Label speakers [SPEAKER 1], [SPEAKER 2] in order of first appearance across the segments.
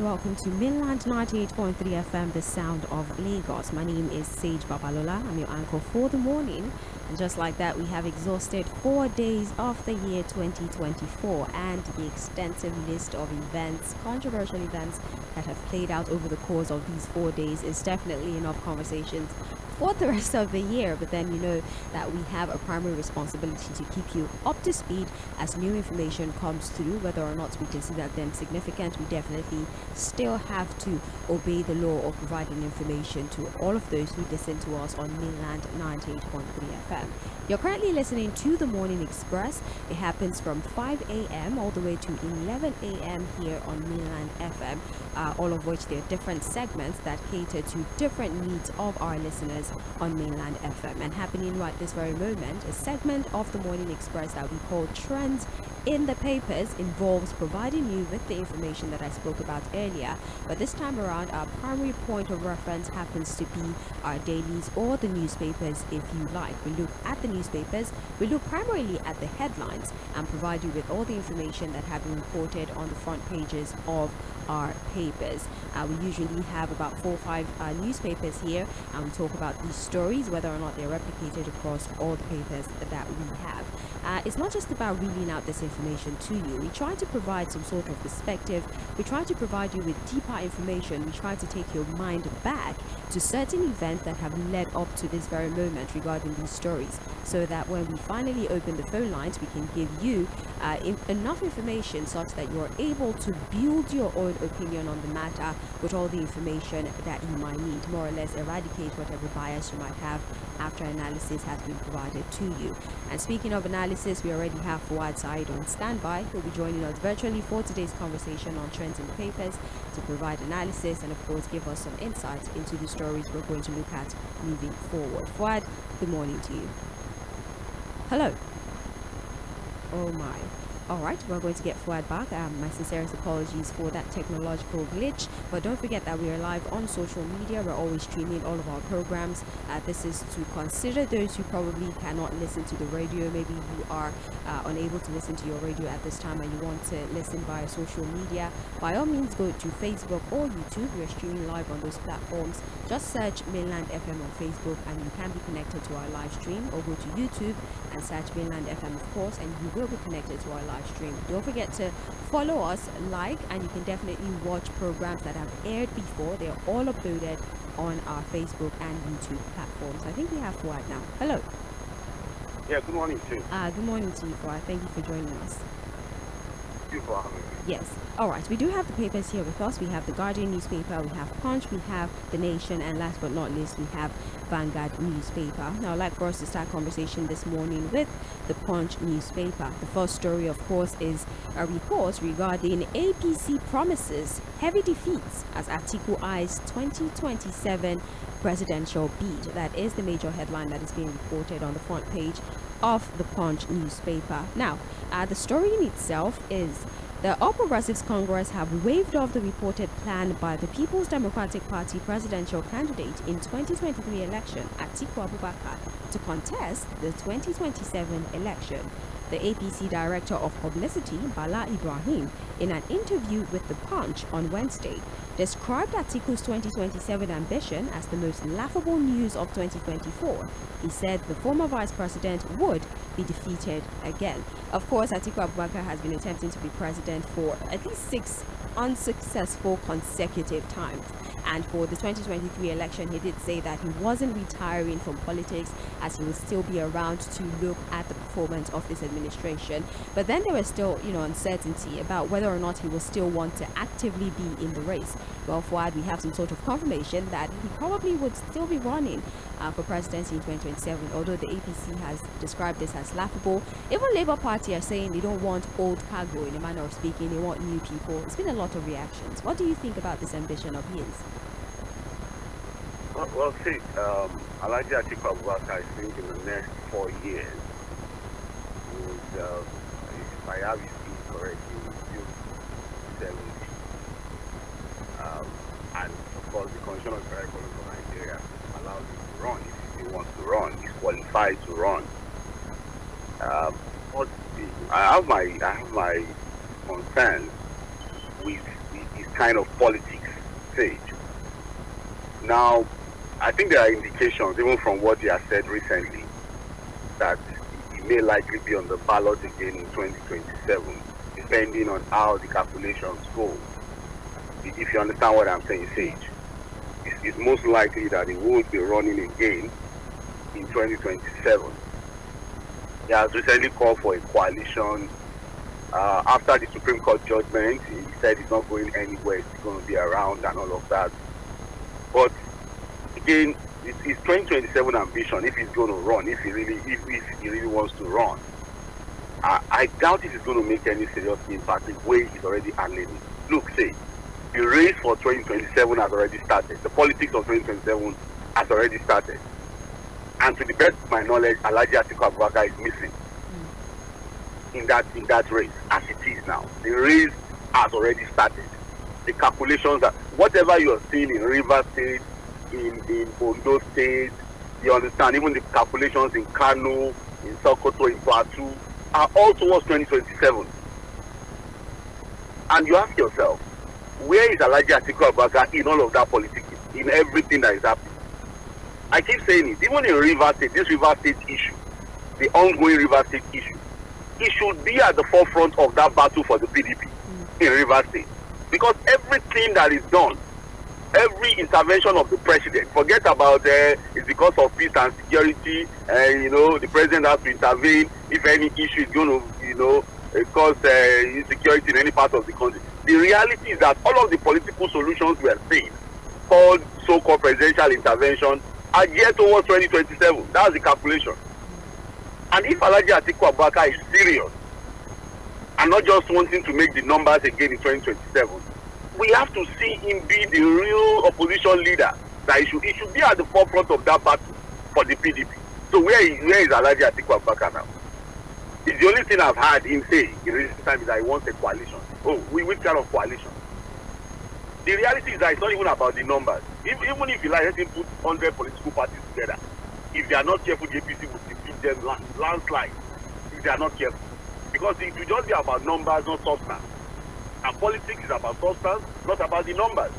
[SPEAKER 1] welcome to Mainland 98.3 FM, the sound of Lagos. My name is Sage Babalola. I'm your anchor for the morning. And just like that, we have exhausted 4 days of the year 2024 and the extensive list of events, controversial events that have played out over the course of these 4 days is definitely enough conversations for the rest of the year. But then you know that we have a primary responsibility to keep you up to speed as new information comes through. Whether or not we consider them significant, we definitely still have to obey the law of providing information to all of those who listen to us on Mainland 98.3 FM. You're currently listening to the Morning Express. It happens from 5 a.m. all the way to 11 a.m. here on Mainland FM, all of which there are different segments that cater to different needs of our listeners on Mainland FM. And happening right this very moment, a segment of the Morning Express that we call Trends in the Papers involves providing you with the information that I spoke about earlier. But this time around, our primary point of reference happens to be our dailies or the newspapers, if you like. We look at the newspapers, we look primarily at the headlines and provide you with all the information that have been reported on the front pages of our papers. We usually have about 4 or 5 newspapers here, and we talk about these stories, whether or not they're replicated across all the papers that we have. It's not just about reading out this information to you. We try to provide some sort of perspective. We try to provide you with deeper information. We try to take your mind back to certain events that have led up to this very moment regarding these stories, so that when we finally open the phone lines, we can give you enough information such that you're able to build your own opinion on the matter with all the information that you might need, more or less eradicate whatever bias you might have after analysis has been provided to you. And speaking of analysis, we already have Fᴜʟʟᴏᴡ on standby. He'll be joining us virtually for today's conversation on trends in the papers to provide analysis and of course give us some insights into the stories we're going to look at moving forward. Fouad, good morning to you. Hello. Oh my. All right, we're going to get Fouad back. My sincerest apologies for that technological glitch, but don't forget that we are live on social media. We're always streaming all of our programs. This is to consider those who probably cannot listen to the radio. Maybe you are unable to listen to your radio at this time and you want to listen via social media. By all means, go to Facebook or YouTube. We're streaming live on those platforms. Just search Mainland FM on Facebook and you can be connected to our live stream, or go to YouTube and search Mainland FM, of course, and you will be connected to our live stream. Don't forget to follow us, like, and you can definitely watch programs that have aired before. They're all uploaded on our Facebook and YouTube platforms. I think we have Fouad now. Hello.
[SPEAKER 2] Yeah, good morning to you.
[SPEAKER 1] Good morning to you, Fouad. Thank you for joining us.
[SPEAKER 2] Thank you for having me.
[SPEAKER 1] Yes. All right. We do have the papers here with us. We have the Guardian newspaper, we have Punch, we have The Nation, and last but not least, we have Vanguard newspaper. Now, I'd like for us to start conversation this morning with the Punch newspaper. The first story, of course, is a report regarding APC promises heavy defeats as Atiku eyes 2027 presidential bid. That is the major headline that is being reported on the front page of the Punch newspaper. Now, the story in itself is the All Progressives Congress have waived off the reported plan by the People's Democratic Party presidential candidate in 2023 election, Atiku Abubakar, to contest the 2027 election. The APC Director of Publicity, Bala Ibrahim, in an interview with The Punch on Wednesday, described Atiku's 2027 ambition as the most laughable news of 2024. He said the former vice president would be defeated again. Of course, Atiku Abubakar has been attempting to be president for at least 6 unsuccessful consecutive times. And for the 2023 election, he did say that he wasn't retiring from politics, as he will still be around to look at the performance of this administration. But then there was still, uncertainty about whether or not he will still want to actively be in the race. Well, Fouad, we have some sort of confirmation that he probably would still be running for presidency in 2027, although the APC has described this as laughable. Even Labour Party are saying they don't want old cargo, in a manner of speaking. They want new people. It's been a lot of reactions. What do you think about this ambition of his?
[SPEAKER 2] Well, see, Alhaji Atiku Abubakar, I think in the next 4 years, would, if I have his speech correct, he will do 70. And of course, the Commission of Federal Economy for Nigeria allows him to run if he wants to run. He's qualified to run. But I have my concerns with his kind of politics stage. Now, I think there are indications, even from what he has said recently, that he may likely be on the ballot again in 2027, depending on how the calculations go. If you understand what I'm saying, Sage, it's most likely that he will be running again in 2027. He has recently called for a coalition. After the Supreme Court judgment, he said he's not going anywhere, he's going to be around and all of that. But again, it's his 2027 ambition, if he's going to run, if he really wants to run. I doubt if he's going to make any serious impact the way he's already handling it. Look, say, the race for 2027 has already started. The politics of 2027 has already started. And to the best of my knowledge, Alhaji Atiku Abubakar is missing in that race as it is now. The race has already started. The calculations are whatever you are seeing in Rivers State, in Ondo State, you understand, even the calculations in Kano, in Sokoto, in Plateau, are all towards 2027. And you ask yourself, where is Alhaji Atiku Abubakar in all of that politics, in everything that is happening? I keep saying it, even in Rivers State, this Rivers State issue, the ongoing Rivers State issue, it should be at the forefront of that battle for the PDP in Rivers State. Because everything that is done, every intervention of the president, forget about it's because of peace and security, the president has to intervene if any issue is going to, cause insecurity in any part of the country. The reality is that all of the political solutions we are seeing, called so-called presidential intervention, are geared towards 2027. That's the calculation. And if Alhaji Atiku Abubakar is serious and not just wanting to make the numbers again in 2027, we have to see him be the real opposition leader. That he should be at the forefront of that battle for the PDP. So where is Alhaji Atiku Abubakar now? It's the only thing I've heard him say in recent time is that he wants a coalition. Oh, which kind of coalition? The reality is that it's not even about the numbers. Even if you like, let him put 100 political parties together. If they are not careful, the APC will defeat them landslide. If they are not careful. Because it will just be about numbers, not substance. And politics is about substance, not about the numbers.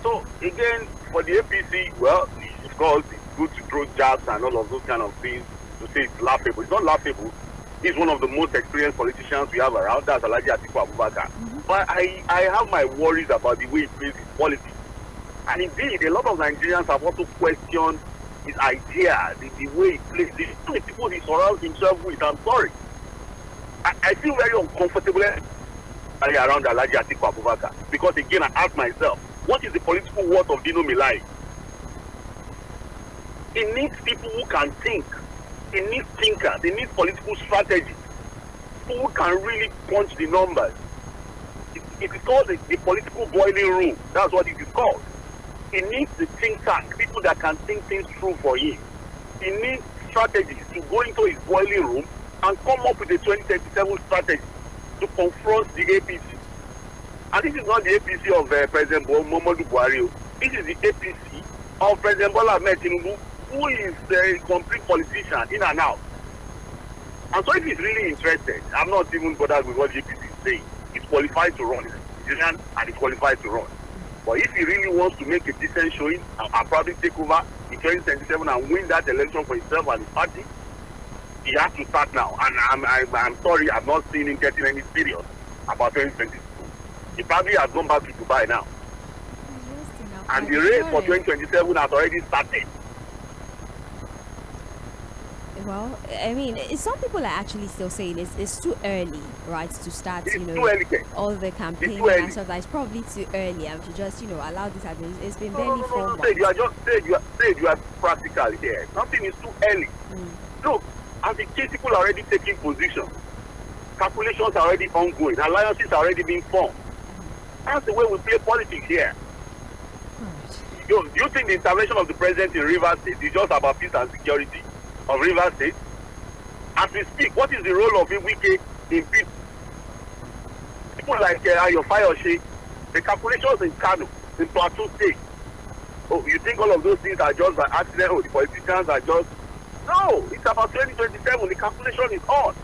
[SPEAKER 2] So, again, for the APC, well, of course, it's good to throw jabs and all of those kind of things to say it's laughable. It's not laughable. He's one of the most experienced politicians we have around. That's Alhaji Atiku Abubakar. But I have my worries about the way he plays his politics. And indeed, a lot of Nigerians have also questioned his idea, the way he plays. The people he surrounds himself with, I'm sorry. I feel very uncomfortable around Alhaji Atiku Abubakar. Because again, I ask myself, what is the political worth of Dino Melaye? He needs people who can think. He needs thinkers. He needs political strategists. People who can really punch the numbers. It is called the political boiling room. That's what it is called. He needs the think tank, people that can think things through for him. He needs strategies to go into his boiling room and come up with a 2037 strategy to confront the APC. And this is not the APC of President Muhammadu Buhari. This is the APC of President Bola Ahmed Tinubu, who is a complete politician in and out. And so if he's really interested, I'm not even bothered with what the APC is saying. He's qualified to run. He's a Nigerian and he's qualified to run. But if he really wants to make a decent showing, I'll probably take over in 2027 and win that election for himself and his party. He has to start now. And I'm sorry, I've not seen him getting any serious about 2022. He probably has gone back to Dubai now. And the race for 2027 has already started.
[SPEAKER 1] Well, I mean, some people are actually still saying it's too early, right, to start,
[SPEAKER 2] It's too early.
[SPEAKER 1] all the campaigning and stuff. It's probably too early and to just, allow this happen. It's been barely 4 months.
[SPEAKER 2] You are just you are practical here. Nothing is too early. Look, as the case people are already taking position, calculations are already ongoing, alliances are already being formed. That's the way we play politics here. Do you think the intervention of the president in Rivers State is just about peace and security of Rivers State? As we speak, what is the role of Wike in peace? People like Ayo Fayoshe, the calculations in Kano, in Plateau State. Oh, you think all of those things are just by accident? Oh, the politicians are just... No, it's about 2027. The calculation is on.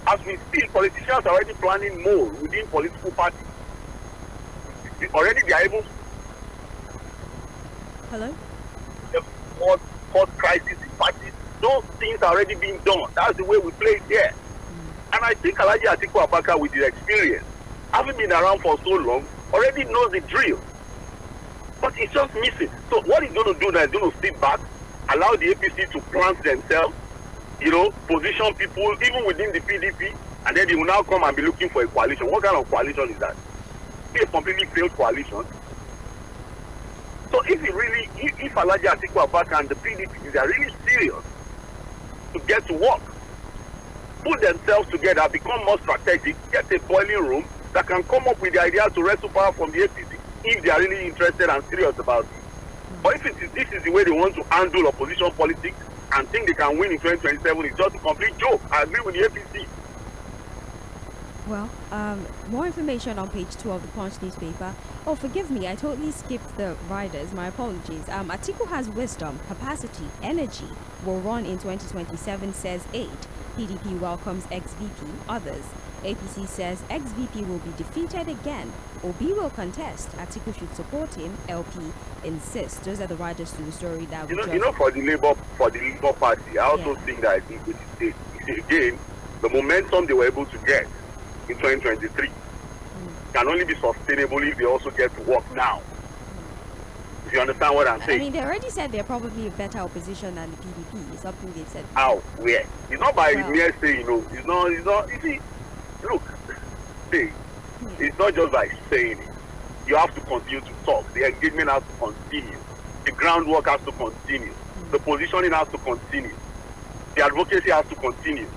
[SPEAKER 2] As we speak, politicians are already planning more within political parties. Already they are even
[SPEAKER 1] Hello?
[SPEAKER 2] the fourth crisis in parties. Those things are already being done. That's the way we play it here. And I think Alhaji Atiku Abubakar, with his experience, having been around for so long, already knows the drill. But it's just missing. So what he's going to do now is going to sit back, allow the APC to plant themselves, position people even within the PDP, and then they will now come and be looking for a coalition. What kind of coalition is that? It's a completely failed coalition. So if Alhaji Atiku Abubakar and the PDP, they are really serious to get to work, put themselves together, become more strategic, get a boiling room that can come up with the idea to wrestle power from the APC if they are really interested and serious about it. But if this is the way they want to handle opposition politics and think they can win in 2027, it's just a complete joke. I agree with the APC.
[SPEAKER 1] Well, more information on page 2 of the Punch newspaper. Oh, forgive me, I totally skipped the riders. My apologies. Atiku has wisdom, capacity, energy. Will run in 2027, says 8. PDP welcomes ex-VP. Others. APC says ex-VP will be defeated again. Obi will contest. Atiku should support him. LP insists. Those are the riders to the story that we
[SPEAKER 2] for the Labour Party, I also think that again, the momentum they were able to get in 2023 can only be sustainable if they also get to work now. If you understand what I'm saying.
[SPEAKER 1] I mean, they already said they're probably a better opposition than the PDP. It's something they've said.
[SPEAKER 2] How? Where? It's not by mere saying, It's not. You see, look, it's not just by saying it. You have to continue to talk. The engagement has to continue. The groundwork has to continue. The positioning has to continue. The advocacy has to continue.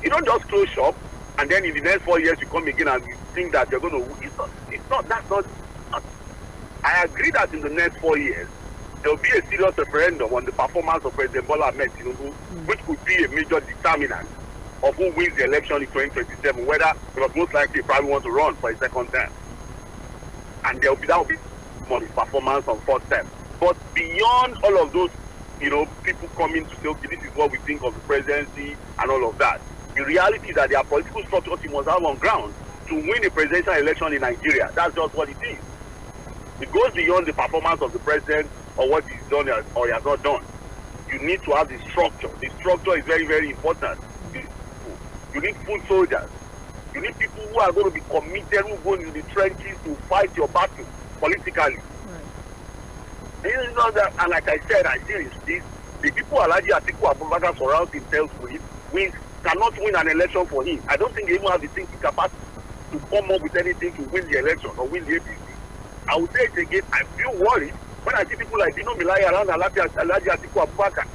[SPEAKER 2] You don't just close shop and then in the next 4 years you come again and you think that you're going to. That's not. I agree that in the next 4 years there will be a serious referendum on the performance of President Bola Ahmed Tinubu, which could be a major determinant of who wins the election in 2027, whether because most likely he probably want to run for a second term. And that will be on his performance on fourth term. But beyond all of those, people coming to say, okay, this is what we think of the presidency and all of that. The reality is that there are political structures he must have on ground to win a presidential election in Nigeria. That's just what it is. It goes beyond the performance of the president or what he's done or he has not done. You need to have the structure. The structure is very, very important. You need foot soldiers. You need people who are going to be committed, who go into the trenches to fight your battle politically. Right. And like I said, I still insist, the people Alhaji Atiku Abubakar surrounds himself with cannot win an election for him. I don't think they even have the thinking capacity to come up with anything to win the election or win the APC. I will say it again, I feel worried when I see people like Dino Milaya around Alhaji Atiku Abubakar.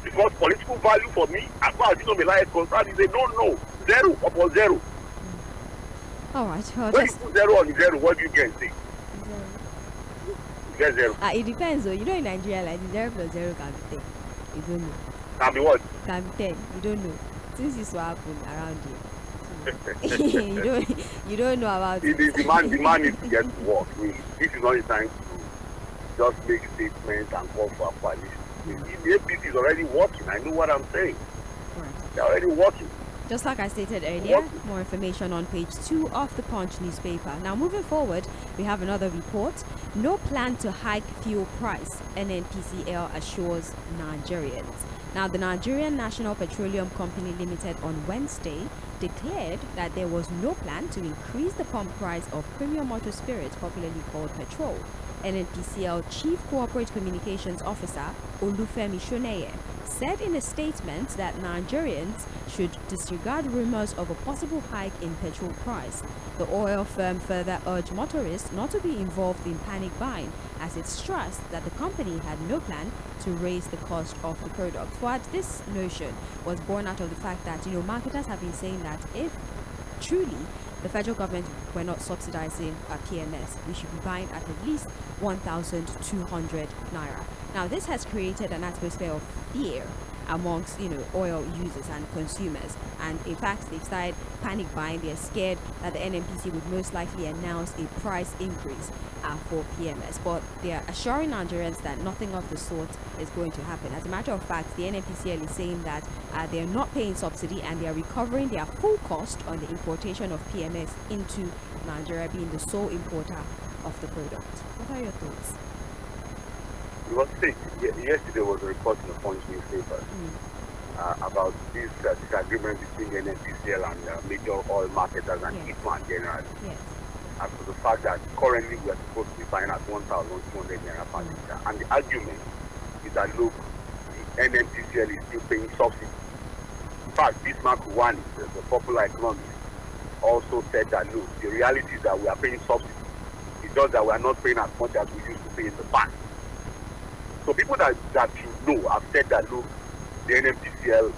[SPEAKER 2] Because political value for me, as far as Dino Milaya is concerned, is a no. Zero upon zero.
[SPEAKER 1] All right.
[SPEAKER 2] When you put 0 on 0, what do you get? You get 0.
[SPEAKER 1] It depends though. In Nigeria, like 0 plus 0 can be 10. You don't know.
[SPEAKER 2] Can be what?
[SPEAKER 1] Can be 10. You don't know. Since this will happen around here. you don't know about it.
[SPEAKER 2] The man needs to get to work. Really. This is not the time to just make statements and call for a coalition. The APC is already working. I know what I'm saying.
[SPEAKER 1] Right.
[SPEAKER 2] They're already working.
[SPEAKER 1] Just like I stated earlier, more information on page 2 of the Punch newspaper. Now moving forward, we have another report. No plan to hike fuel price, NNPCL assures Nigerians. Now the Nigerian National Petroleum Company Limited on Wednesday declared that there was no plan to increase the pump price of premium motor spirits, popularly called petrol. NNPCL Chief Corporate Communications Officer Olufemi Shoneye said in a statement that Nigerians should disregard rumors of a possible hike in petrol price. The oil firm further urged motorists not to be involved in panic buying, as it stressed that the company had no plan to raise the cost of the product. But this notion was born out of the fact that, marketers have been saying that if truly the federal government were not subsidizing PMS, we should be buying at least 1,200 naira. Now, this has created an atmosphere of fear amongst, oil users and consumers. And in fact, they've started panic buying. They're scared that the NNPC would most likely announce a price increase for PMS. But they're assuring Nigerians that nothing of the sort is going to happen. As a matter of fact, the NNPCL is saying that they're not paying subsidy and they're recovering their full cost on the importation of PMS into Nigeria, being the sole importer of the product. What are your thoughts?
[SPEAKER 2] Yesterday was a report in the Punch newspaper about this disagreement between the NNPCL and major oil marketers and Ipman generally.
[SPEAKER 1] Yes.
[SPEAKER 2] As to the fact that currently we are supposed to be buying at 1,200 naira per litre. And the argument is that, look, the NNPCL is still paying subsidy. In fact, Bismarck Rwani, the popular economist, also said that, look, the reality is that we are paying subsidy. It's just that we are not paying as much as we used to pay in the past. So people that you know have said that, look, the NNPCL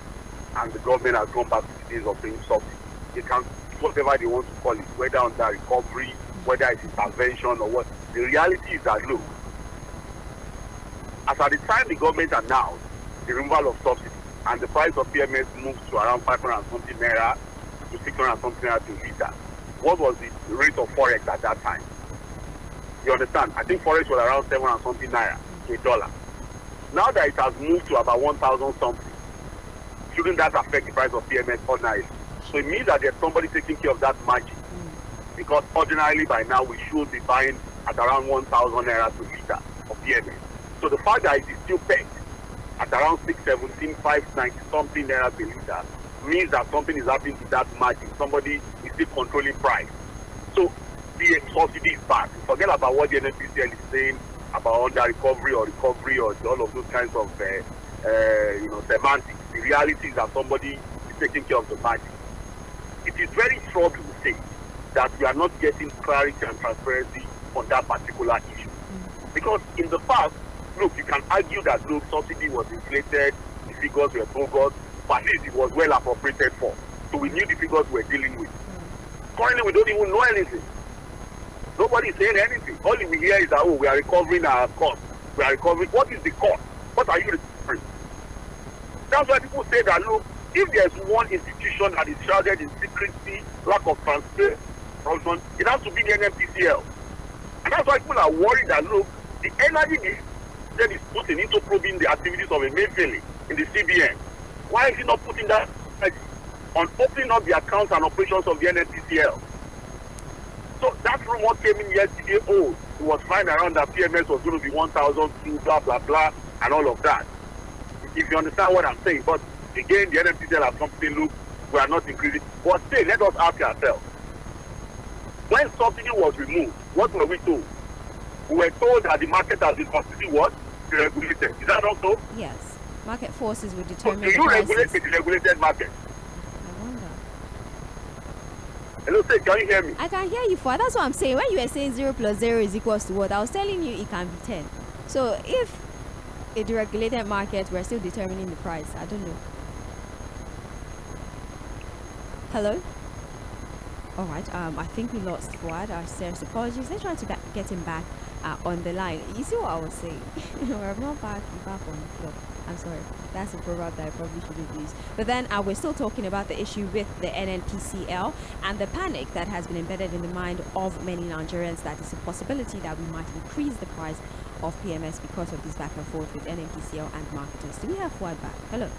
[SPEAKER 2] and the government has gone back to the days of paying subsidy. They can whatever they want to call it, whether under recovery, whether it's intervention or what. The reality is that, look, as at the time the government announced the removal of subsidy and the price of PMS moved to around 500 and something naira to 600 and something naira to litre, what was the rate of forex at that time? You understand? I think forex was around 7 and something naira to $1. Now that it has moved to about 1,000 something, shouldn't that affect the price of PMS ordinarily? So it means that there's somebody taking care of that margin. Because ordinarily by now we should be buying at around 1,000 naira to litre of PMS. So the fact that it is still pegged at around 617, 590 something naira per litre means that something is happening to that margin. Somebody is still controlling price. So the subsidy is back. Forget about what the NNPCL is saying about under recovery or all of those kinds of semantics. The reality is that somebody is taking care of the margin. It is very troubling to say that we are not getting clarity and transparency on that particular issue. Because in the past, look, you can argue that, look, subsidy was inflated, the figures were bogus, but at least it was well appropriated for. So we knew the figures we were dealing with. Currently, we don't even know anything. Nobody is saying anything. All we hear is that, oh, we are recovering our cost. We are recovering. What is the cost? What are you recovering? That's why people say that, look, if there's one institution that is shrouded in secrecy, lack of transparency, it has to be the NNPCL. And that's why people are worried that, look, the energy that is putting into probing the activities of Emefiele in the CBN, why is he not putting that energy on opening up the accounts and operations of the NNPCL? So that rumor came in yesterday, oh, it was flying around that PMS was going to be 1,002, blah, blah, blah, and all of that. If you understand what I'm saying. But again, the NNPCL has something, look, we are not increasing. But still, let us ask ourselves. When subsidy was removed, what were we told? We were told that the market has been constantly what? Deregulated. Is that not so?
[SPEAKER 1] Yes. Market forces will determine
[SPEAKER 2] so do you regulate the deregulated market?
[SPEAKER 1] I wonder.
[SPEAKER 2] Hello, sir, can you hear me?
[SPEAKER 1] I can hear you, for that's what I'm saying. When you were saying 0 plus 0 is equals to what? I was telling you it can be 10. So if a deregulated market, we're still determining the price. I don't know. Hello? All right. I think we lost Fuad. Our serious apologies. Let's try to get him back on the line. You see what I was saying? We're not back on the floor. I'm sorry. That's a proverb that I probably shouldn't use. But then we're still talking about the issue with the NNPCL and the panic that has been embedded in the mind of many Nigerians that it's a possibility that we might increase the price of PMS because of this back and forth with NNPCL and marketers. Do we have Fuad back? Hello.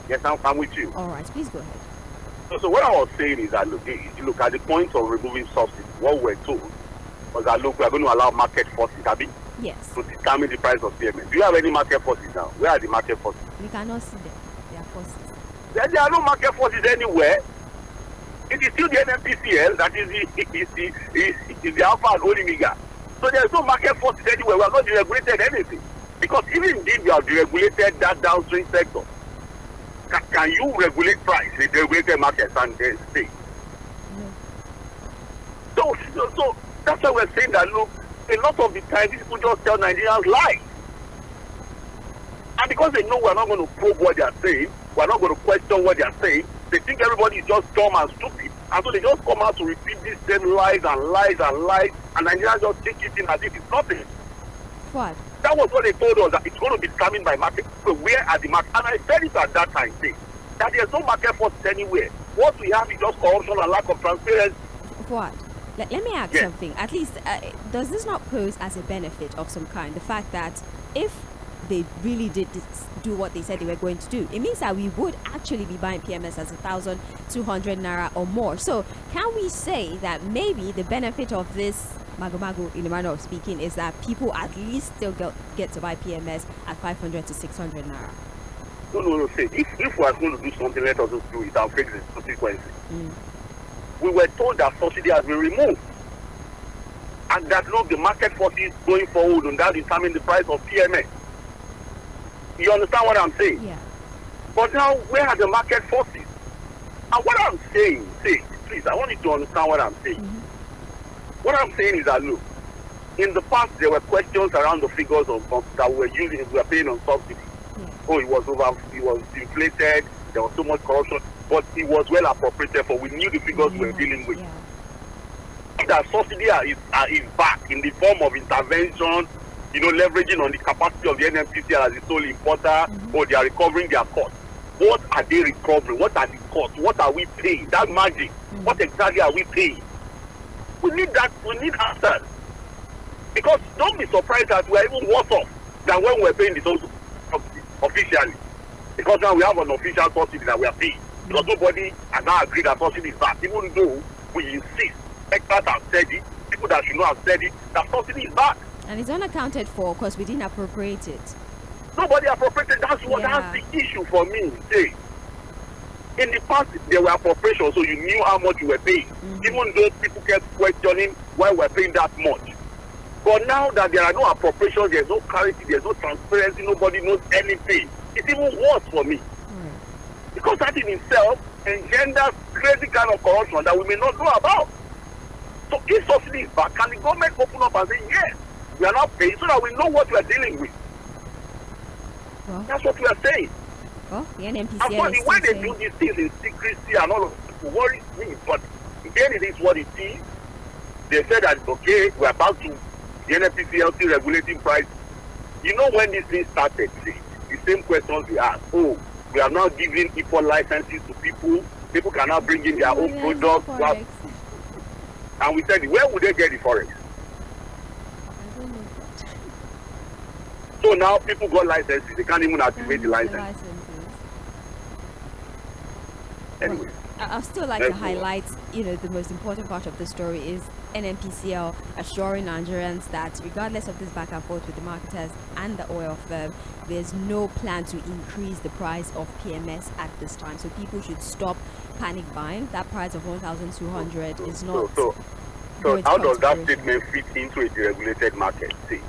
[SPEAKER 2] Yes, I'm with you.
[SPEAKER 1] All right. Please go ahead.
[SPEAKER 2] So what I was saying is that, look, look at the point of removing subsidy, what we're told was that, look, we are going to allow market forces,
[SPEAKER 1] yes,
[SPEAKER 2] to determine the price of PMS. Do you have any market forces now? Where are the market forces?
[SPEAKER 1] We cannot see them. They are forces.
[SPEAKER 2] There are no market forces anywhere. It is still the NNPCL that is the alpha and omega. So there is no market forces anywhere. We have not deregulated anything. Because even if we have deregulated that downstream sector, can you regulate price in the regulated markets and stay? No. So that's why we're saying that, look, a lot of the time these people just tell Nigerians lies. And because they know we're not going to probe what they are saying, we're not going to question what they are saying, they think everybody is just dumb and stupid. And so they just come out to repeat these same lies and lies and lies, and Nigerians just take it in as if it's nothing.
[SPEAKER 1] What?
[SPEAKER 2] That was what they told us, that it's going to be determined by market. So where are the market? And I said it at that time, say, that there's no market forces anywhere. What we have is just corruption and lack of transparency.
[SPEAKER 1] What? Let me ask something. At least, does this not pose as a benefit of some kind? The fact that if they really did do what they said they were going to do, it means that we would actually be buying PMS as 1,200 naira or more. So can we say that maybe the benefit of this mago in the manner of speaking is that people at least still get to buy PMS at 500 to 600 naira?
[SPEAKER 2] No. Say, if we are going to do something, let us just do it and fix the consequences. We were told that subsidy has been removed, and that the market forces going forward and that determine the price of PMS. You understand what I'm saying?
[SPEAKER 1] Yeah.
[SPEAKER 2] But now, where are the market forces? And what I'm saying, please, I want you to understand what I'm saying. What I'm saying is that, look, in the past there were questions around the figures that we were paying on subsidy.
[SPEAKER 1] Yeah.
[SPEAKER 2] Oh, it was inflated, there was so much corruption, but it was well appropriated for. We knew the figures we were dealing with.
[SPEAKER 1] Yeah.
[SPEAKER 2] That subsidy is back in the form of intervention, leveraging on the capacity of the NMPC as the sole importer, or they are recovering their costs. What are they recovering? What are the costs? What are we paying? That margin, what exactly are we paying? We need that. We need answers. Because don't be surprised that we are even worse off than when we were paying the social subsidy officially. Because now we have an official subsidy that we are paying. Because nobody has now agreed that subsidy is back, even though we insist. Experts have said it, people that should not have said it, that subsidy is back.
[SPEAKER 1] And it's unaccounted for because we didn't appropriate it.
[SPEAKER 2] Nobody appropriated. That's the issue for me. Say, in the past, there were appropriations, so you knew how much you were paying. Even though people kept questioning why we're paying that much. But now that there are no appropriations, there's no clarity, there's no transparency, nobody knows anything. It's even worse for me. Because that in itself engenders crazy kind of corruption that we may not know about. So if subsidy is back, can the government open up and say, yes, we are not paying, so that we know what we are dealing with?
[SPEAKER 1] Well,
[SPEAKER 2] that's what we are saying.
[SPEAKER 1] Well, the NMPC
[SPEAKER 2] and for the way they do these things in secrecy and all of it worries me. But again, it is what it is. They said that, okay, we're about to, the NMPC regulating price. You know, when this thing started, see, the same questions we asked. Oh, we are now giving equal licenses to people. People can now bring in their own products. And we said, where would they get the forex? So now people got licenses. They can't even activate the license. Anyway.
[SPEAKER 1] I'd still like to highlight, the most important part of the story is NNPCL assuring Nigerians that regardless of this back and forth with the marketers and the oil firm, there's no plan to increase the price of PMS at this time. So people should stop panic buying. That price of 1,200 is not.
[SPEAKER 2] So how does that statement fit into a deregulated market? See,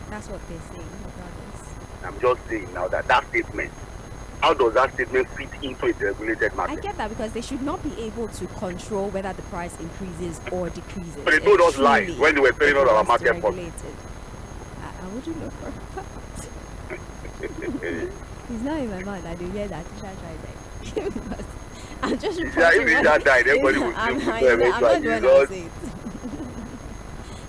[SPEAKER 1] that's what they're saying. Regardless.
[SPEAKER 2] I'm just saying now that statement. How does that statement fit into a deregulated market?
[SPEAKER 1] I get that because they should not be able to control whether the price increases or decreases.
[SPEAKER 2] But they told us lies when they were paying all our market for.
[SPEAKER 1] I wouldn't know for a fact. It's not in my mind. I do hear that. I'm just reporting.
[SPEAKER 2] If that died, everybody would
[SPEAKER 1] I'm not going to say it.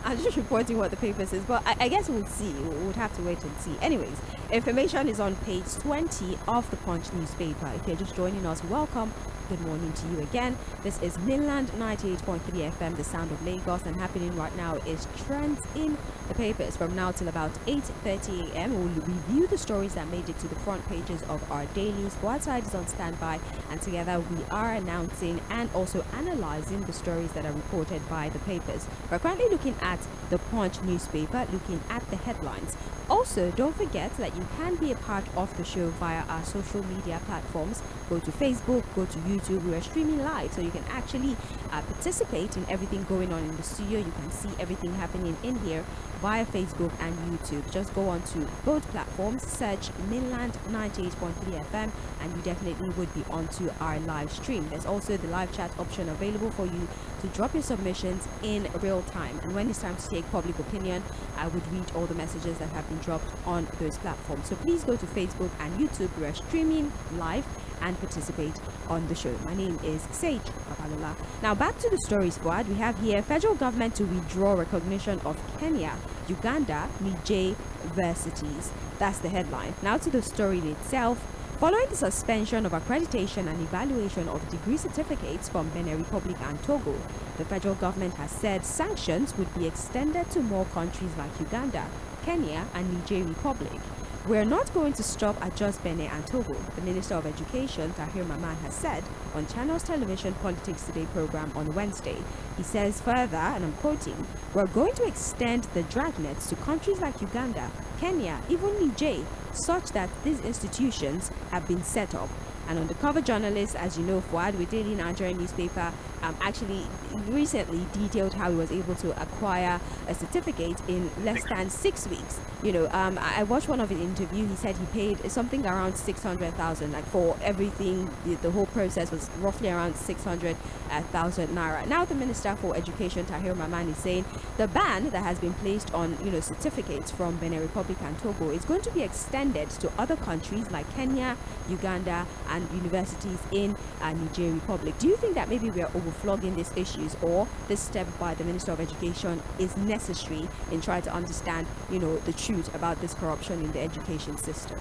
[SPEAKER 1] I'm just reporting what the paper says, but I guess we'll see. We'll have to wait and see. Anyways, information is on page 20 of the Punch newspaper. If you're just joining us, welcome. Good morning to you again. This is Mainland 98.3 FM, the sound of Lagos, and happening right now is trends in the papers from now till about 8:30 a.m. We'll review the stories that made it to the front pages of our dailies. Side is on standby, and together we are announcing and also analyzing the stories that are reported by the papers. We're currently looking at the Punch newspaper, looking at the headlines. Also, don't forget that you can be a part of the show via our social media platforms. Go to Facebook, go to YouTube. We are streaming live, so you can actually participate in everything going on in the studio. You can see everything happening in here via Facebook and YouTube. Just go on to both platforms, search Mainland 98.3 FM, and you definitely would be onto our live stream. There's also the live chat option available for you to drop your submissions in real time. And when it's time to take public opinion, I would read all the messages that have been dropped on those platforms. So please go to Facebook and YouTube. We are streaming live, and participate on the show. My name is Sage Babalola. Now back to the stories, Fuad. We have here federal government to withdraw recognition of Kenya, Uganda, Niger universities. That's the headline. Now to the story itself. Following the suspension of accreditation and evaluation of degree certificates from Benin Republic and Togo, the federal government has said sanctions would be extended to more countries like Uganda, Kenya, and Niger Republic. We're not going to stop at just Benin and Togo, the Minister of Education, Tahir Mamman, has said on Channels Television Politics Today program on Wednesday. He says further, and I'm quoting, "We're going to extend the dragnets to countries like Uganda, Kenya, even Niger, such that these institutions have been set up." An undercover journalist, as you know, Fuad, with Daily Nigerian newspaper, actually recently detailed how he was able to acquire a certificate in less than 6 weeks. I watched one of his interviews. He said he paid something around 600,000, like for everything. The whole process was roughly around 600,000 naira. Now the Minister for Education, Tahir Mamman, is saying the ban that has been placed on certificates from Benin Republic and Togo is going to be extended to other countries like Kenya, Uganda, and universities in Niger Republic. Do you think that maybe we are overflogging these issues, or this step by the Minister of Education is necessary in trying to understand, the truth about this corruption in the education system?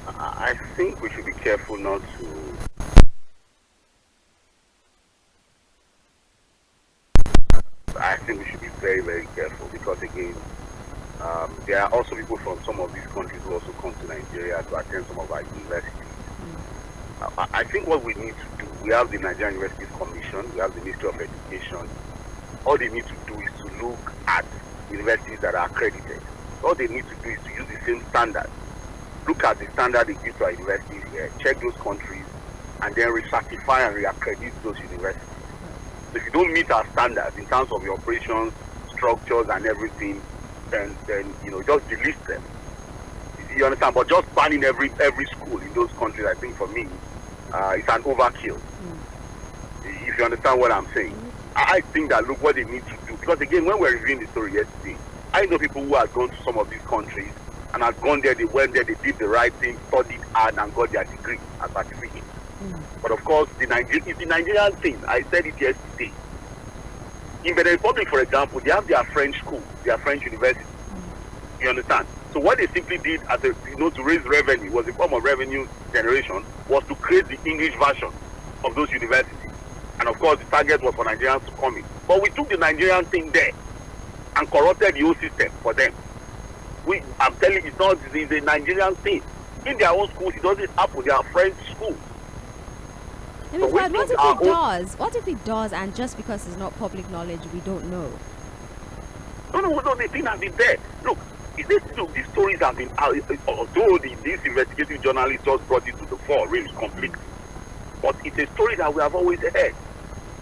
[SPEAKER 2] I think we should be careful not to. I think we should be very, very careful because, again, there are also people from some of these countries who also come to Nigeria to attend some of our universities. I think what we need to do, we have the Nigerian Universities Commission, we have the Ministry of Education. All they need to do is to look at universities that are accredited. All they need to do is to use the same standard. Look at the standard they give to our universities here, check those countries, and then recertify and reaccredit those universities. So if you don't meet our standards in terms of your operations, structures, and everything, then just delete them. You understand? But just banning every school in those countries, I think for me, it's an overkill. If you understand what I'm saying. I think that look what they need to do. Because again, when we were reviewing the story yesterday, I know people who have gone to some of these countries and have gone there, they went there, they did the right thing, studied hard, and got their degree and certificate. But of course, it's the Nigerian thing. I said it yesterday. In Benin Republic, for example, they have their French school, their French university. You understand? So what they simply did as to raise revenue, was a form of revenue generation, was to create the English version of those universities. And of course, the target was for Nigerians to come in. But we took the Nigerian thing there and corrupted the whole system for them. I'm telling you, it's a Nigerian thing. In their own schools, it doesn't happen. They are French schools.
[SPEAKER 1] So what if it does? What if it does, and just because it's not public knowledge, we don't know?
[SPEAKER 2] No, the thing has been there. Look, these stories have been out, although these investigative journalists just brought it to the fore, really, completely. But it's a story that we have always heard.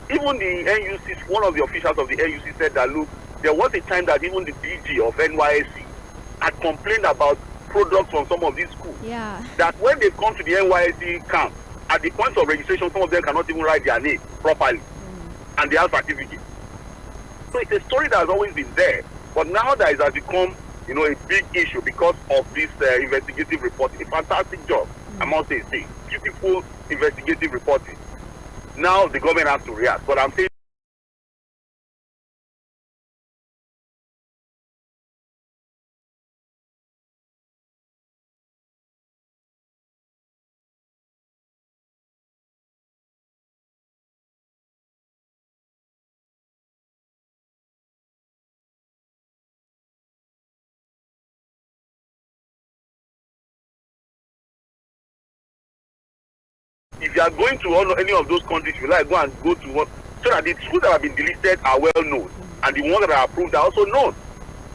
[SPEAKER 2] Even the NUC, one of the officials of the NUC said that, look, there was a time that even the DG of NYSC had complained about products from some of these schools.
[SPEAKER 1] Yeah.
[SPEAKER 2] That when they come to the NYSC camp, at the point of registration, some of them cannot even write their name properly. And they have certificates. So it's a story that has always been there. But now that it has become, a big issue because of this investigative reporting. A fantastic job, I must say. Beautiful investigative reporting. Now the government has to react. But I'm saying if you are going to any of those countries, you like go to one, so that the schools that have been delisted are well known, and the ones that are approved are also known.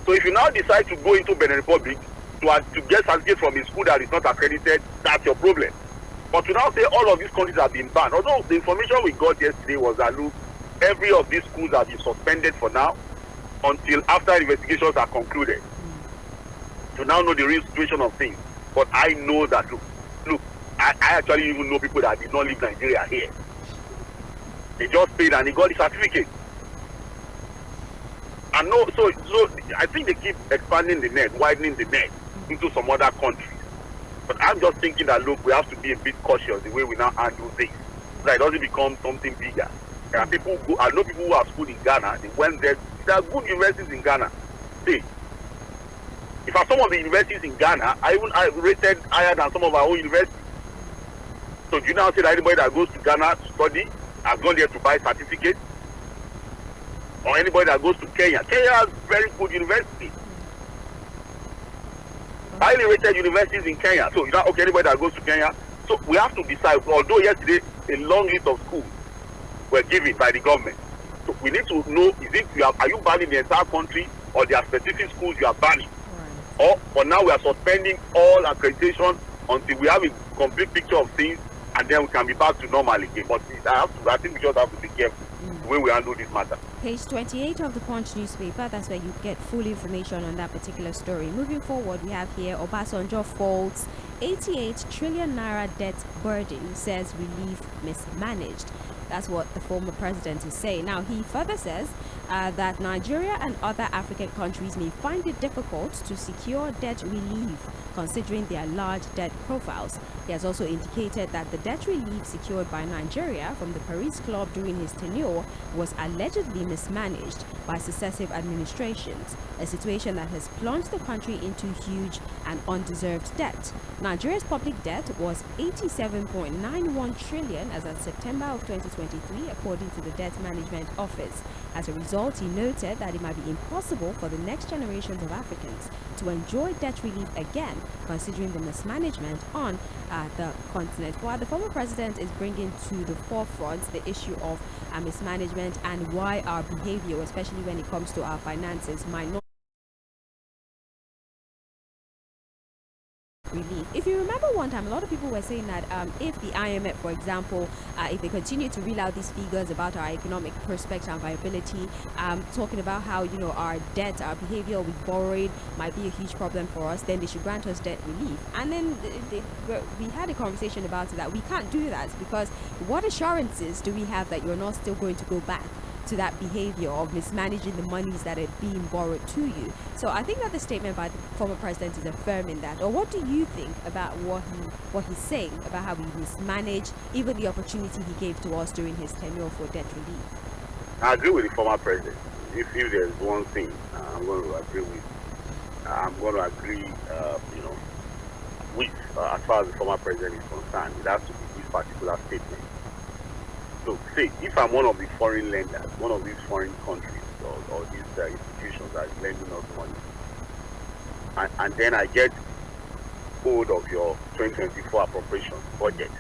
[SPEAKER 2] So if you now decide to go into Benin Republic to get certificate from a school that is not accredited, that's your problem. But to now say all of these countries have been banned, although the information we got yesterday was that look, every of these schools have been suspended for now until after investigations are concluded. To now know the real situation of things. But I know that look, I actually even know people that did not leave Nigeria here. They just paid and they got the certificate. And so I think they keep expanding the net, widening the net into some other countries. But I'm just thinking that, look, we have to be a bit cautious the way we now handle this, so that it doesn't become something bigger. There are people who, I know people who have schooled in Ghana, they went there. There are good universities in Ghana. See, in fact, some of the universities in Ghana I rated higher than some of our own universities. So do you now say that anybody that goes to Ghana to study has gone there to buy certificates? Or anybody that goes to Kenya? Kenya has very good universities. Highly rated universities in Kenya. So you know, okay, anybody that goes to Kenya. So we have to decide, although yesterday a long list of schools were given by the government. So we need to know, are you banning the entire country, or there are specific schools you are banning? Right. Or for now we are suspending all accreditation until we have a complete picture of things, and then we can be back to normal again. But I think we just have to be careful the way we handle this matter.
[SPEAKER 1] Page 28 of the Punch newspaper, that's where you get full information on that particular story. Moving forward, we have here Obasanjo faults 88 trillion naira debt burden, says relief mismanaged. That's what the former president is saying. Now, he further says that Nigeria and other African countries may find it difficult to secure debt relief considering their large debt profiles. He has also indicated that the debt relief secured by Nigeria from the Paris Club during his tenure was allegedly mismanaged by successive administrations, a situation that has plunged the country into huge and undeserved debt. Nigeria's public debt was 87.91 trillion as of September of 2023, according to the Debt Management Office. As a result, he noted that it might be impossible for the next generations of Africans to enjoy debt relief again, considering the mismanagement on the continent. While the former president is bringing to the forefront the issue of mismanagement and why our behavior, especially when it comes to our finances, might not relief. If you remember one time, a lot of people were saying that if the IMF, for example, if they continue to reel out these figures about our economic prospects and viability, talking about how, you know, our debt, our behavior with borrowing might be a huge problem for us, then they should grant us debt relief. And then we had a conversation about it that we can't do that, because what assurances do we have that you're not still going to go back to that behavior of mismanaging the monies that are being borrowed to you? So I think that the statement by the former president is affirming that. Or what do you think about what he's saying about how we mismanage even the opportunity he gave to us during his tenure for debt relief?
[SPEAKER 2] I agree with the former president. If there's one thing I'm going to agree with, with as far as the former president is concerned, it has to be this particular statement. So, say, if I'm one of the foreign lenders, one of these foreign countries or these institutions that is lending us money, and then I get hold of your 2024 appropriation budget,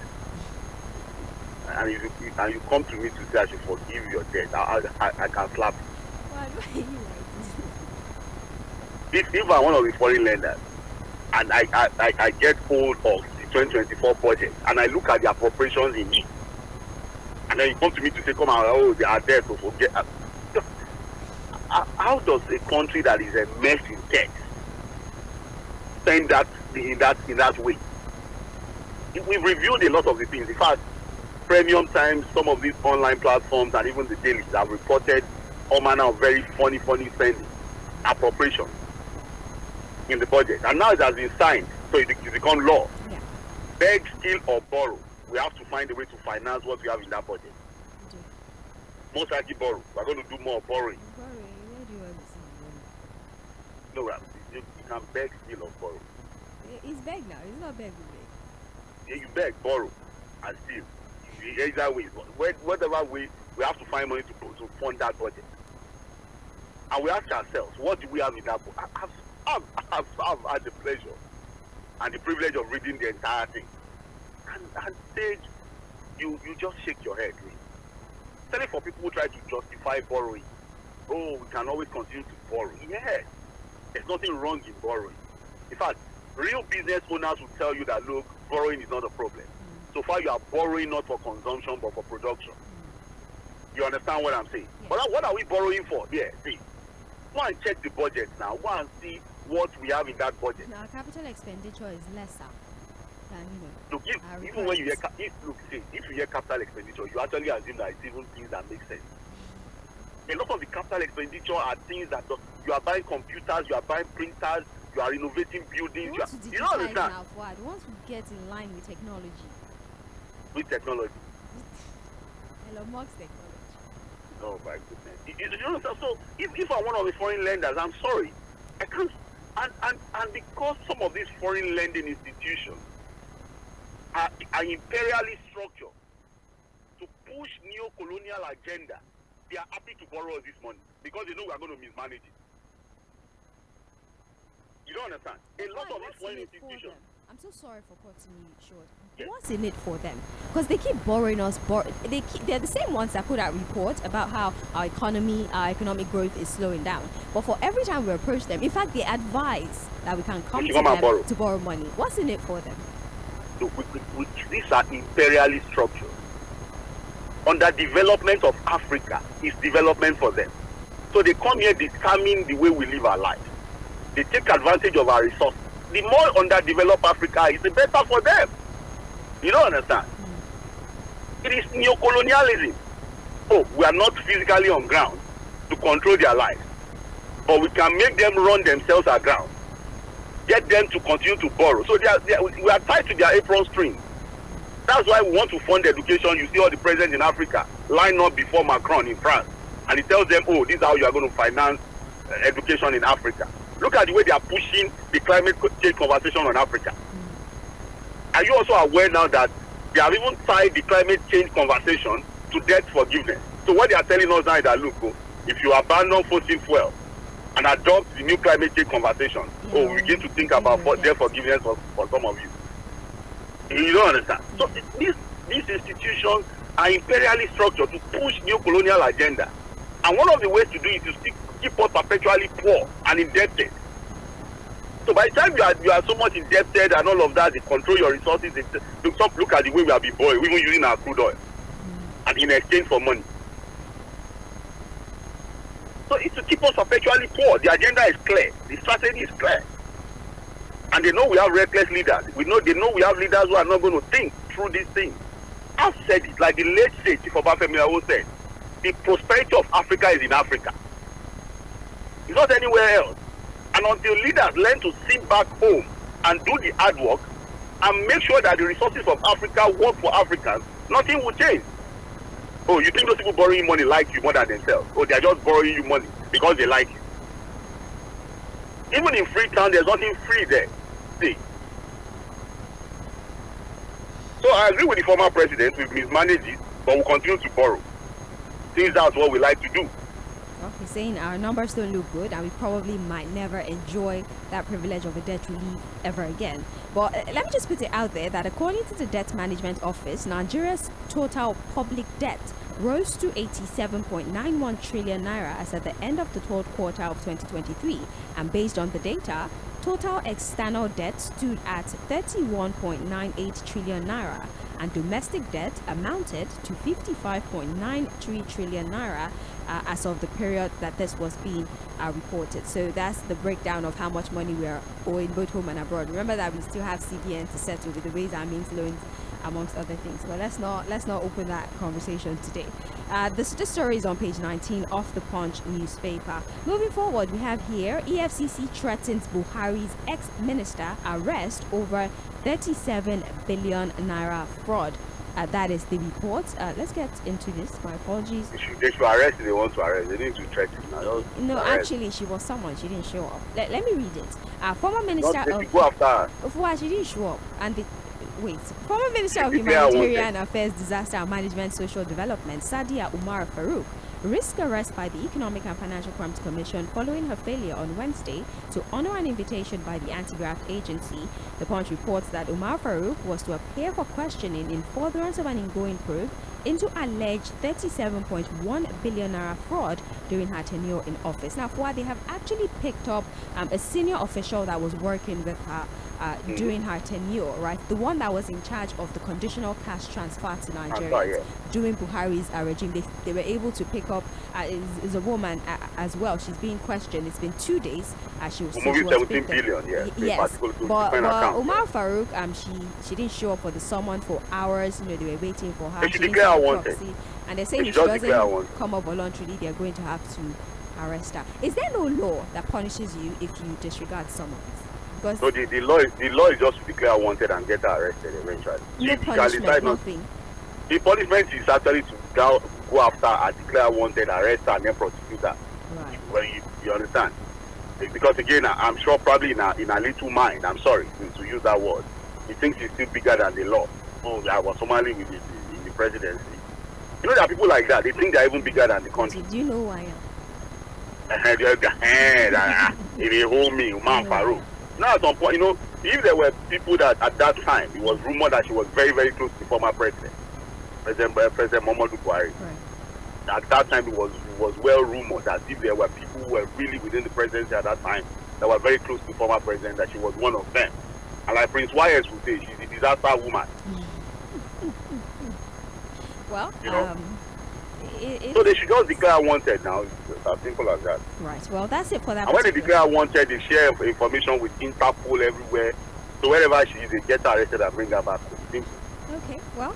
[SPEAKER 2] and you come to me to say I should forgive your debt, I can slap you.
[SPEAKER 1] Why do you like this?
[SPEAKER 2] If I'm one of the foreign lenders, and I get hold of the 2024 budget, and I look at the appropriations in it, and then you come to me to say, come on, they are there to forget. How does a country that is a mess in debt spend that in that way? We've reviewed a lot of the things. In fact, Premium Times, some of these online platforms, and even the dailies have reported all manner of very funny spending, appropriation in the budget. And now it has been signed, so it become law. Yeah. Beg, steal, or borrow. We have to find a way to finance what we have in that budget. Most likely borrow. We're going to do more borrowing.
[SPEAKER 1] Borrowing? Where do you want to see
[SPEAKER 2] borrowing? No, you can beg, steal, or borrow.
[SPEAKER 1] It's beg now. It's not beg.
[SPEAKER 2] Yeah, you beg, borrow, and steal. Either way, whatever way, we have to find money to fund that budget. And we ask ourselves, what do we have in that budget? I've had the pleasure and the privilege of reading the entire thing. And stage, you just shake your head. Especially for people who try to justify borrowing. Oh, we can always continue to borrow. Yes, there's nothing wrong in borrowing. In fact, real business owners will tell you that, look, borrowing is not a problem. So far, you are borrowing not for consumption, but for production. You understand what I'm saying? Yeah. But what are we borrowing for? Yeah, see. Go and check the budget now. Go and see what we have in that budget.
[SPEAKER 1] Now, capital expenditure is lesser.
[SPEAKER 2] Look, even when you hear if you hear capital expenditure, you actually assume that it's even things that make sense. A lot of the capital expenditure are things that you are buying computers, you are buying printers, You are renovating buildings.
[SPEAKER 1] We want to
[SPEAKER 2] You don't
[SPEAKER 1] digitize
[SPEAKER 2] understand.
[SPEAKER 1] now, Fuad. We want to get in line with technology.
[SPEAKER 2] With technology.
[SPEAKER 1] Elon Musk's technology.
[SPEAKER 2] Oh my goodness. You understand? So if I'm one of the foreign lenders, I'm sorry. I can't. And because some of these foreign lending institutions are imperially structured to push neo-colonial agenda, they are happy to borrow this money because they know we are going to mismanage it. You don't understand? A lot of these foreign institutions.
[SPEAKER 1] I'm so sorry for cutting you short.
[SPEAKER 2] Yes.
[SPEAKER 1] What's in it for them? Because they keep borrowing us. They're the same ones that put out reports about how our economic growth is slowing down. But for every time we approach them, in fact, they advise that we can come to them to borrow money. What's in it for them?
[SPEAKER 2] So these are imperially structured. Under development of Africa is development for them. So they come here determine the way we live our lives. They take advantage of our resources. The more underdeveloped Africa is, the better for them. You don't understand? It is neo-colonialism. Oh, we are not physically on ground to control their lives. But we can make them run themselves aground. Get them to continue to borrow. So we are tied to their apron string. That's why we want to fund education. You see all the presidents in Africa line up before Macron in France. And he tells them, oh, this is how you are going to finance education in Africa. Look at the way they are pushing the climate change conversation on Africa. Are you also aware now that they have even tied the climate change conversation to debt forgiveness? So what they are telling us now is that, look, if you abandon fossil fuel and adopt the new climate change conversation, we begin to think about debt forgiveness for some of you. You don't understand? So these institutions are imperially structured to push new colonial agenda. And one of the ways to do it is to keep us perpetually poor and indebted. So by the time you are so much indebted and all of that, they control your resources. Look at the way we have been borrowing, even using our crude oil, and in exchange for money. So it's to keep us perpetually poor. The agenda is clear. The strategy is clear. And they know we have reckless leaders. They know we have leaders who are not going to think through these things. I've said it, like the late state Chief Obafemi said, the prosperity of Africa is in Africa. It's not anywhere else. And until leaders learn to sit back home and do the hard work and make sure that the resources of Africa work for Africans, nothing will change. Oh, you think those people borrowing money like you more than themselves? Oh, they are just borrowing you money because they like you. Even in Freetown, there's nothing free there. See. So I agree with the former president. We've mismanaged it, but we'll continue to borrow. Since that's what we like to do.
[SPEAKER 1] Well, he's saying our numbers don't look good and we probably might never enjoy that privilege of a debt relief ever again. But let me just put it out there that according to the Debt Management Office, Nigeria's total public debt rose to 87.91 trillion naira as at the end of the third quarter of 2023. And based on the data, total external debt stood at 31.98 trillion naira and domestic debt amounted to 55.93 trillion naira as of the period that this was being reported. So that's the breakdown of how much money we are owing both home and abroad. Remember that we still have CBN to settle with the ways and means loans, amongst other things. But let's not open that conversation today. This story is on page 19 of the Punch newspaper. Moving forward, we have here EFCC threatens Buhari's ex-minister arrest over 37 billion naira fraud. That is the report. Let's get into this. My apologies.
[SPEAKER 2] They should arrest if they want to arrest. They need to threaten.
[SPEAKER 1] No, actually, she was someone. She didn't show up. Let me read it. Former minister of...
[SPEAKER 2] Go after her.
[SPEAKER 1] Why she didn't show up? And former Minister of Humanitarian Affairs, Disaster and Management, Social Development, Sadia Umar Farouk, risked arrest by the Economic and Financial Crimes Commission following her failure on Wednesday to honor an invitation by the anti-graft agency. The Punch reports that Umar Farouk was to appear for questioning in furtherance of an ongoing probe into alleged 37.1 billion naira fraud during her tenure in office. Now, they have actually picked up a senior official that was working with her during her tenure, right? The one that was in charge of the conditional cash transfer to Nigeria during Buhari's regime. They were able to pick up is a woman as well. She's being questioned. It's been 2 days. She was
[SPEAKER 2] 17 billion,
[SPEAKER 1] yes. But Umar Farouk, she didn't show up for the summon for hours. They were waiting for her.
[SPEAKER 2] She declared her wanted.
[SPEAKER 1] And they're saying if she doesn't come up voluntarily, they're going to have to arrest her. Is there no law that punishes you if you disregard summons? because
[SPEAKER 2] So the law is just to declare wanted and get her arrested eventually.
[SPEAKER 1] no
[SPEAKER 2] If you can
[SPEAKER 1] punishment,
[SPEAKER 2] decide not,
[SPEAKER 1] nothing.
[SPEAKER 2] the punishment is actually to go after and declare wanted, arrest her, and then prosecute her.
[SPEAKER 1] Right.
[SPEAKER 2] Well, you understand? Because again, I'm sure probably in a little mind, I'm sorry to use that word, he thinks he's still bigger than the law. Oh, I was Somali with the presidency. You know, there are people like that. They think they're even bigger than the country.
[SPEAKER 1] Do you know who I am?
[SPEAKER 2] If they hold me, man, Farouk. Now, at some point, you know, if there were people that at that time, it was rumored that she was very, very close to the former president, President Muhammadu Buhari.
[SPEAKER 1] Right.
[SPEAKER 2] At that time, it was well rumored that if there were people who were really within the presidency at that time that were very close to the former president, that she was one of them. And like Prince YS would say, she's a disaster woman.
[SPEAKER 1] Well,
[SPEAKER 2] You know?
[SPEAKER 1] it,
[SPEAKER 2] So they should just declare wanted now. It's as simple as that.
[SPEAKER 1] right. Well, that's it for that.
[SPEAKER 2] And when they
[SPEAKER 1] particular-
[SPEAKER 2] declare wanted, they share information with Interpol everywhere. So wherever she is, they get her arrested and bring her back. Simple.
[SPEAKER 1] Okay, well,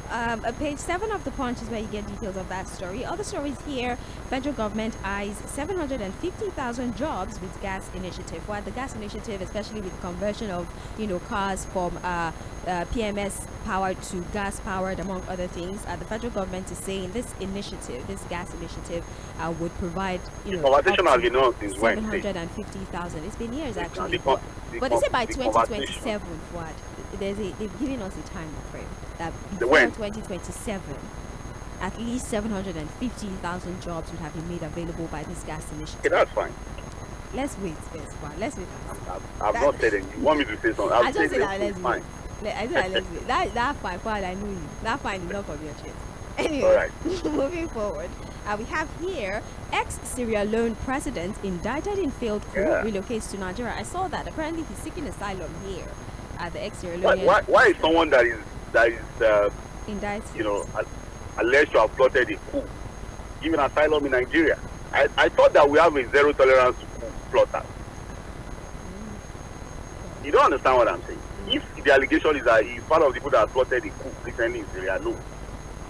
[SPEAKER 1] page 7 of the Punch is where you get details of that story. Other stories here: federal government eyes 750,000 jobs with gas initiative. While the gas initiative, especially with conversion of cars from PMS powered to gas powered, among other things, the federal government is saying this gas initiative, would provide
[SPEAKER 2] The conversation has been on since when?
[SPEAKER 1] 750,000. It's been years actually,
[SPEAKER 2] The con-
[SPEAKER 1] but they say by
[SPEAKER 2] the
[SPEAKER 1] 2027, what? They've given us a time frame that before
[SPEAKER 2] when?
[SPEAKER 1] 2027, at least 750,000 jobs would have been made available by this gas
[SPEAKER 2] Okay,
[SPEAKER 1] initiative.
[SPEAKER 2] that's fine.
[SPEAKER 1] Let's wait first. Let's wait.
[SPEAKER 2] I've not said anything. You want me to say something?
[SPEAKER 1] I just said that let's
[SPEAKER 2] it's
[SPEAKER 1] wait.
[SPEAKER 2] fine.
[SPEAKER 1] I said that let's wait. That fine, fine. I know you. That fine is not from your chest. Anyway,
[SPEAKER 2] All right.
[SPEAKER 1] moving forward, we have here ex-Sierra Leone president indicted in failed coup relocates to Nigeria. I saw that. Apparently, he's seeking asylum here at the ex-Sierra Leone.
[SPEAKER 2] Why is someone that is
[SPEAKER 1] indicted?
[SPEAKER 2] alleged to have plotted a coup given asylum in Nigeria? I thought that we have a zero tolerance to coup plotters. You don't understand what I'm saying. If the allegation is that he's part of the people that plotted the coup recently in Sierra Leone,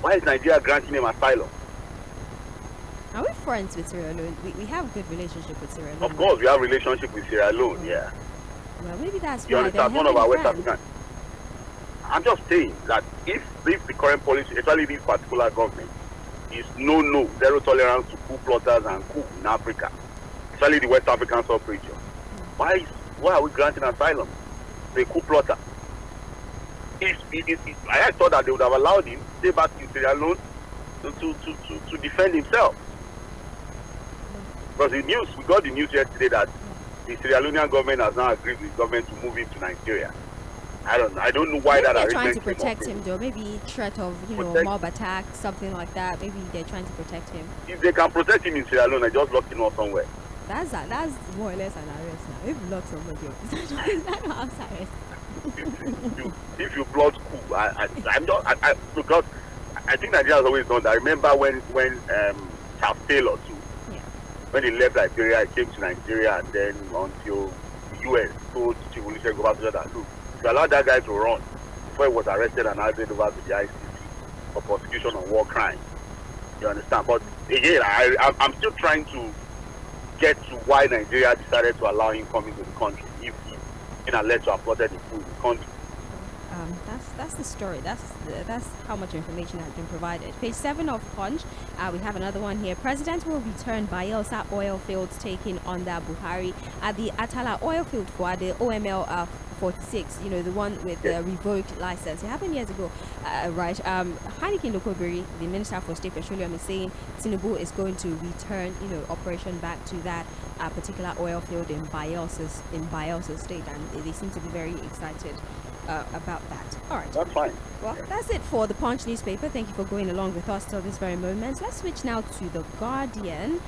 [SPEAKER 2] why is Nigeria granting him asylum?
[SPEAKER 1] Are we friends with Sierra Leone? We have a good relationship with Sierra Leone.
[SPEAKER 2] Of course, we have relationship with Sierra Leone, yeah.
[SPEAKER 1] Well, maybe that's
[SPEAKER 2] You
[SPEAKER 1] why
[SPEAKER 2] understand?
[SPEAKER 1] they're
[SPEAKER 2] One of our West
[SPEAKER 1] friends.
[SPEAKER 2] African. I'm just saying that if the current policy, especially this particular government, is no zero tolerance to coup plotters and coup in Africa, especially the West African sub-region, why are we granting asylum to a coup plotter? I thought that they would have allowed him to stay back in Sierra Leone to defend himself. Because we got the news yesterday that the Sierra Leonean government has now agreed with the government to move him to Nigeria. I don't know why
[SPEAKER 1] Maybe
[SPEAKER 2] that
[SPEAKER 1] they're
[SPEAKER 2] arrangement
[SPEAKER 1] trying to
[SPEAKER 2] came up.
[SPEAKER 1] protect him, though. Maybe threat of
[SPEAKER 2] Protect-
[SPEAKER 1] mob attack, something like that. Maybe they're trying to protect him.
[SPEAKER 2] If they can protect him in Sierra Leone, I just locked him up somewhere.
[SPEAKER 1] That's more or less an arrest now. If you lock somebody up, is that not house arrest?
[SPEAKER 2] If you plot coup, because I think Nigeria has always done that. I remember when Charles Taylor too, when he left Liberia, he came to Nigeria, and then until the US told Olusegun Obasanjo that, look, if you allow that guy to run before he was arrested and handed over to the ICC for prosecution on war crimes. You understand? But again, I'm still trying to get to why Nigeria decided to allow him come into the country if he been alleged to have plotted the coup in the country.
[SPEAKER 1] That's the story. That's how much information has been provided. Page 7 of Punch. We have another one here. President will return Bayelsa oil fields taken under Buhari at the Atala oil field for the OML 46. The one with the revoked license. It happened years ago, right? Heineken Lokobiri, the Minister for State Petroleum, is saying Tinubu is going to return, operation back to that particular oil field in Bayelsa State, and they seem to be very excited about that. All right.
[SPEAKER 2] That's fine.
[SPEAKER 1] Well, that's it for the Punch newspaper. Thank you for going along with us till this very moment. Let's switch now to The Guardian.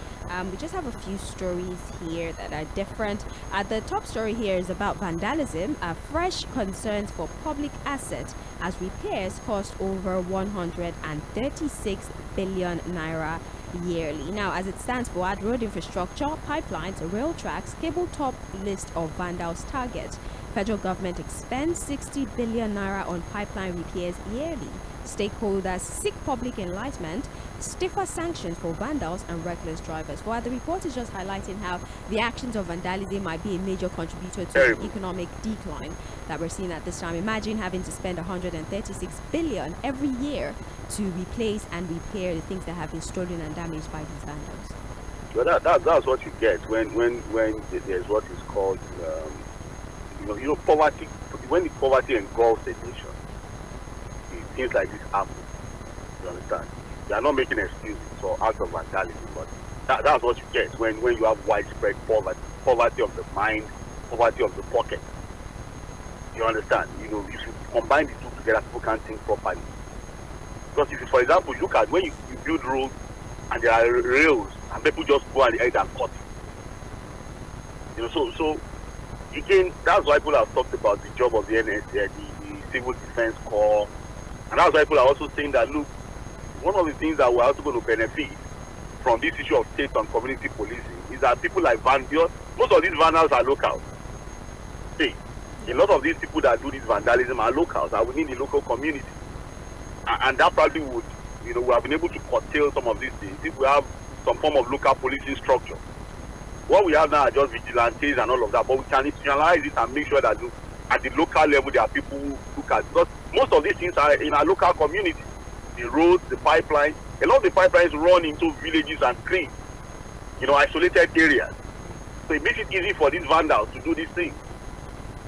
[SPEAKER 1] We just have a few stories here that are different. The top story here is about vandalism. Fresh concerns for public assets as repairs cost over 136 billion naira yearly. Now, as it stands for road infrastructure, pipelines, rail tracks, cable top list of vandals target. Federal government expends 60 billion naira on pipeline repairs yearly. Stakeholders seek public enlightenment, stiffer sanctions for vandals and reckless drivers. While the report is just highlighting how the actions of vandalism might be a major contributor to the economic decline that we're seeing at this time. Imagine having to spend 136 billion every year to replace and repair the things that have been stolen and damaged by these vandals.
[SPEAKER 2] Well, that's what you get when there's what is called poverty. When the poverty engulfs a nation, things like this happen. You understand? They are not making excuses for acts of vandalism, but that's what you get when you have widespread poverty of the mind, poverty of the pocket. You understand? You should combine the two together. People can't think properly. Because if you, for example, look at when you build roads and there are rails and people just go ahead and cut it. So again, that's why people have talked about the job of the NSA, the Civil Defense Corps, and that's why people are also saying that, look, one of the things that we're also going to benefit from this issue of state and community policing is that people like vandals, most of these vandals are locals. See, a lot of these people that do this vandalism are locals, are within the local community. And that probably would, we have been able to curtail some of these things if we have some form of local policing structure. What we have now are just vigilantes and all of that, but we can institutionalize it and make sure that at the local level there are people who look at, because most of these things are in our local community. The roads, the pipelines, a lot of the pipelines run into villages and clean, isolated areas. So it makes it easy for these vandals to do these things.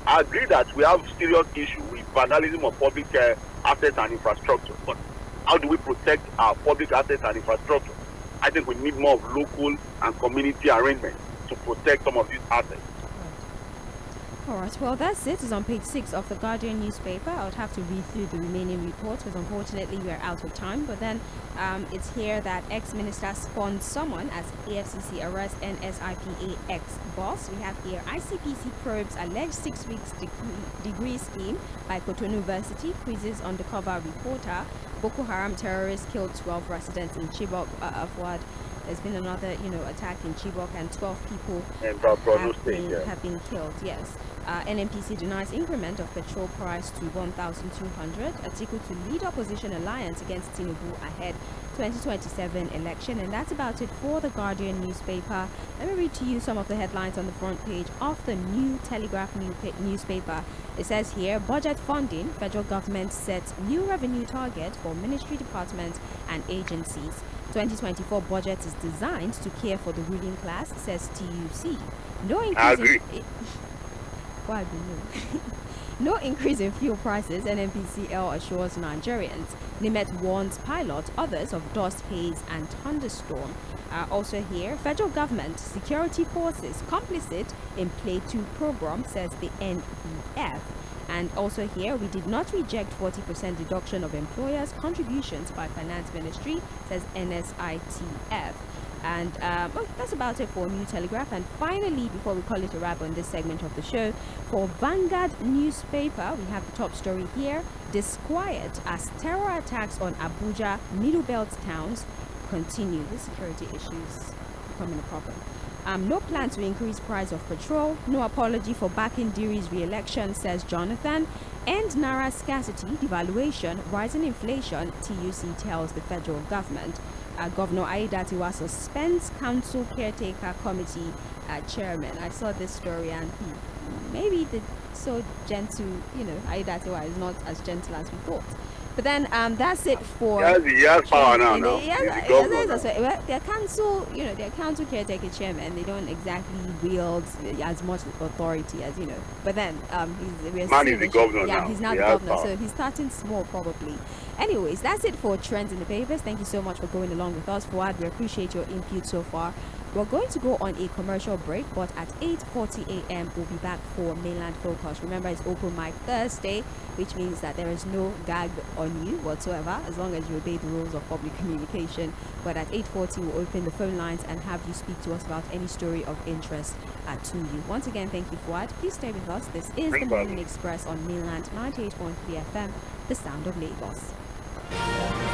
[SPEAKER 2] I agree that we have serious issue with vandalism of public assets and infrastructure, but how do we protect our public assets and infrastructure? I think we need more of local and community arrangements to protect some of these assets.
[SPEAKER 1] All right, well, that's it. It's on page 6 of the Guardian newspaper. I would have to read through the remaining reports because unfortunately we are out of time. But then it's here that ex-minister spawned someone as AFCC arrests NSIPA ex-boss. We have here ICPC probes alleged 6 weeks degree scheme by Cotonou University, quizzes undercover reporter. Boko Haram terrorists killed 12 residents in Chibok. There's been another, attack in Chibok and 12 people have been killed. Yes. NNPC denies increment of petrol price to 1,200. Atiku to lead opposition alliance against Tinubu ahead 2027 election. And that's about it for the Guardian newspaper. Let me read to you some of the headlines on the front page of the New Telegraph newspaper. It says here, budget funding, federal government sets new revenue target for ministry departments and agencies. 2024 budget is designed to care for the ruling class, says TUC. No increase no increase in fuel prices, NNPCL assures Nigerians. Nimet warns pilots, others of dust, haze and thunderstorm. Also here, federal government, security forces complicit in Play 2 program, says the NBF. And also here, we did not reject 40% deduction of employers' contributions by Finance Ministry, says NSITF. And that's about it for New Telegraph. And finally, before we call it a wrap on this segment of the show, for Vanguard newspaper, we have the top story here. Disquiet as terror attacks on Abuja Middle Belt towns continue. The security issues becoming a problem. No plan to increase price of petrol. No apology for backing Diri's re-election, says Jonathan. End Naira scarcity, devaluation, rising inflation, TUC tells the federal government. Governor Aiyedatiwa suspends council caretaker committee chairman. I saw this story and maybe so gentle, Aiyedatiwa is not as gentle as we thought. But then that's it for.
[SPEAKER 2] He has power now.
[SPEAKER 1] Their council, their council caretaker chairman, they don't exactly wield as much authority as But then
[SPEAKER 2] he's the governor now.
[SPEAKER 1] Yeah, he's now the governor, so he's starting small probably. Anyways, that's it for Trends in the Papers. Thank you so much for going along with us, Fuad. We appreciate your input so far. We're going to go on a commercial break, but at 8:40 a.m. we'll be back for Mainland Focus. Remember, it's Open Mic Thursday, which means that there is no gag on you whatsoever, as long as you obey the rules of public communication. But at 8:40, we'll open the phone lines and have you speak to us about any story of interest to you. Once again, thank you, Fuad. Please stay with us. This is the Morning Express on Mainland 98.3 FM, the sound of Lagos.